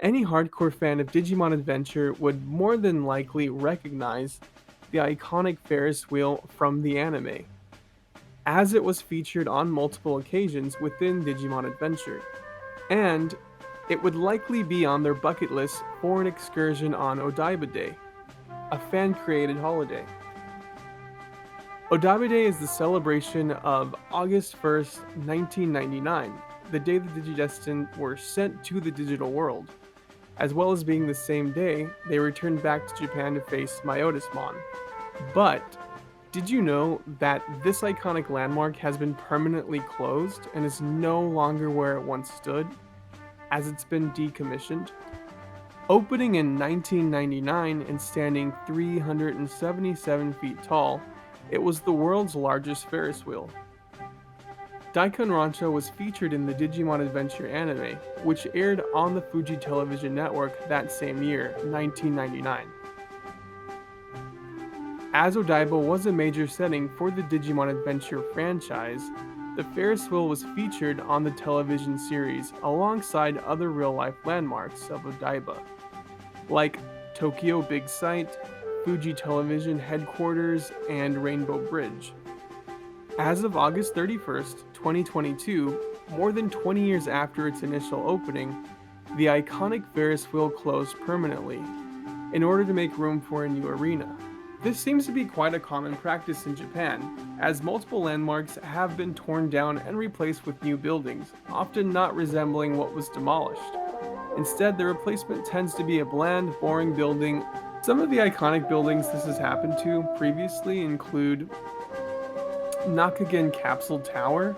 Any hardcore fan of Digimon Adventure would more than likely recognize the iconic Ferris wheel from the anime, as it was featured on multiple occasions within Digimon Adventure, and it would likely be on their bucket list for an excursion on Odaiba Day, a fan-created holiday. Odaiba Day is the celebration of August 1st, 1999, the day the Digidestined were sent to the digital world, as well as being the same day they returned back to Japan to face Myotismon. But did you know that this iconic landmark has been permanently closed and is no longer where it once stood, as it's been decommissioned? Opening in 1999 and standing 377 feet tall, it was the world's largest Ferris wheel. Daikanransha was featured in the Digimon Adventure anime, which aired on the Fuji Television Network that same year, 1999. As Odaiba was a major setting for the Digimon Adventure franchise, the Ferris wheel was featured on the television series alongside other real-life landmarks of Odaiba, like Tokyo Big Sight, Fuji Television Headquarters, and Rainbow Bridge. As of August 31st, 2022, more than 20 years after its initial opening, the iconic Ferris wheel closed permanently in order to make room for a new arena. This seems to be quite a common practice in Japan, as multiple landmarks have been torn down and replaced with new buildings, often not resembling what was demolished. Instead, the replacement tends to be a bland, boring building. Some of the iconic buildings this has happened to previously include Nakagen Capsule Tower,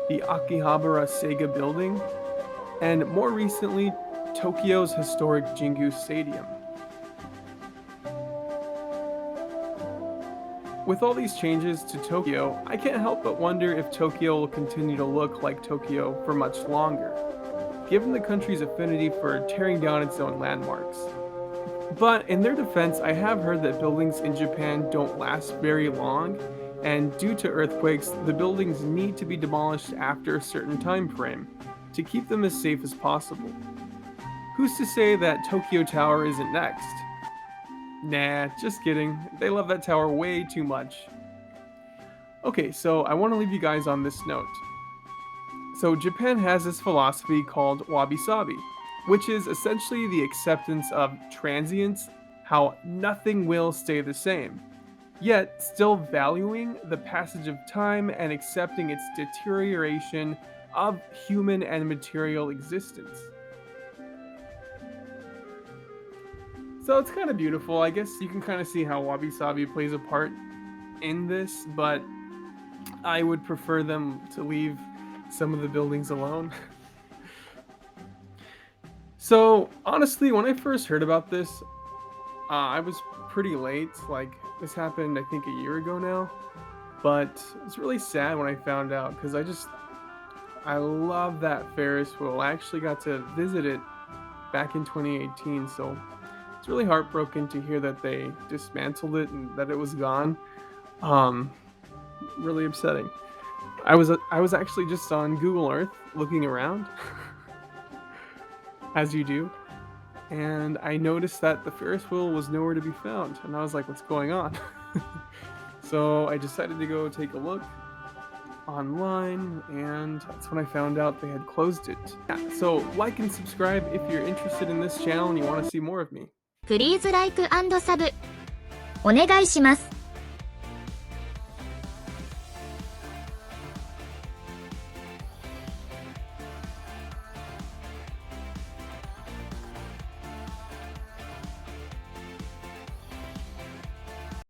the Akihabara Sega Building, and more recently, Tokyo's historic Jingu Stadium. With all these changes to Tokyo, I can't help but wonder if Tokyo will continue to look like Tokyo for much longer, given the country's affinity for tearing down its own landmarks. But in their defense, I have heard that buildings in Japan don't last very long, and due to earthquakes, the buildings need to be demolished after a certain time frame to keep them as safe as possible. Who's to say that Tokyo Tower isn't next? Nah, just kidding. They love that tower way too much. Okay, so I want to leave you guys on this note. So Japan has this philosophy called wabi-sabi, which is essentially the acceptance of transience, how nothing will stay the same, yet still valuing the passage of time and accepting its deterioration of human and material existence. So it's kind of beautiful. I guess you can kind of see how wabi-sabi plays a part in this, but I would prefer them to leave some of the buildings alone. So honestly, when I first heard about this, I was pretty late. Like, this happened I think a year ago now, but it's really sad when I found out, because I love that Ferris wheel. I actually got to visit it back in 2018, so it's really heartbroken to hear that they dismantled it and that it was gone. Really upsetting. I was actually just on Google Earth looking around, as you do, and I noticed that the Ferris wheel was nowhere to be found, and I was like, what's going on? So I decided to go take a look online, and that's when I found out they had closed it. Yeah, so like and subscribe if you're interested in this channel and you want to see more of me. Please like and sub お願いします。